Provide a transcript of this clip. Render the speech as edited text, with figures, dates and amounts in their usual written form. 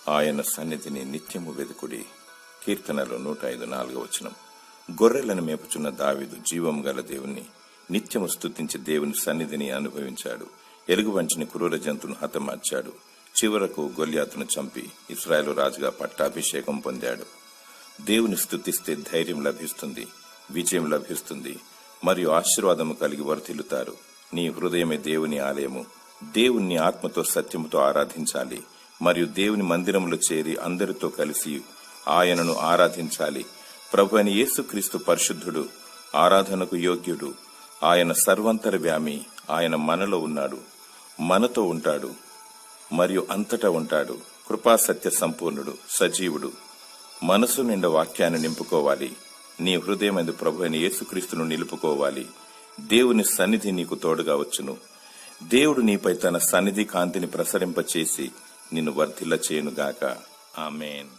ఆయన సన్నిధిని నిత్యము వెదుకుడి. కీర్తనలు 105:4. గొర్రెలను మేపుచున్న దావీదు జీవం గల దేవుని నిత్యము స్తుతించి దేవుని సన్నిధిని అనుభవించాడు. ఎలుగుబంటిని క్రూర జంతువును హతమార్చాడు. చివరకు గొల్యాతును చంపి ఇశ్రాయేలు రాజుగా పట్టాభిషేకం పొందాడు. దేవుని స్తుతిస్తే ధైర్యం లభిస్తుంది, విజయం లభిస్తుంది, మరియు ఆశీర్వాదము కలిగి వర్ధిల్లుతారు. నీ హృదయమే దేవుని ఆలయము. దేవుణ్ణి ఆత్మతో సత్యముతో ఆరాధించాలి మరియు దేవుని మందిరములో చేరి అందరితో కలిసి ఆయనను ఆరాధించాలి. ప్రభువైన యేసుక్రీస్తు పరిశుద్ధుడు, ఆరాధనకు యోగ్యుడు. ఆయన సర్వంతర్యామి. ఆయన మనలో ఉన్నాడు, మనతో ఉంటాడు మరియు అంతటా ఉంటాడు. కృపాసత్య సంపూర్ణుడు, సజీవుడు. మనసు నిండా వాక్యాన్ని నింపుకోవాలి. నీ హృదయమందు ప్రభువైన యేసుక్రీస్తును నిలుపుకోవాలి. దేవుని సన్నిధి నీకు తోడుగా వచ్చును. దేవుడు నీపై తన సన్నిధి కాంతిని ప్రసరింపచేసి నిన్ను వర్ధిల్ల చేయునుగాక. ఆమేన్.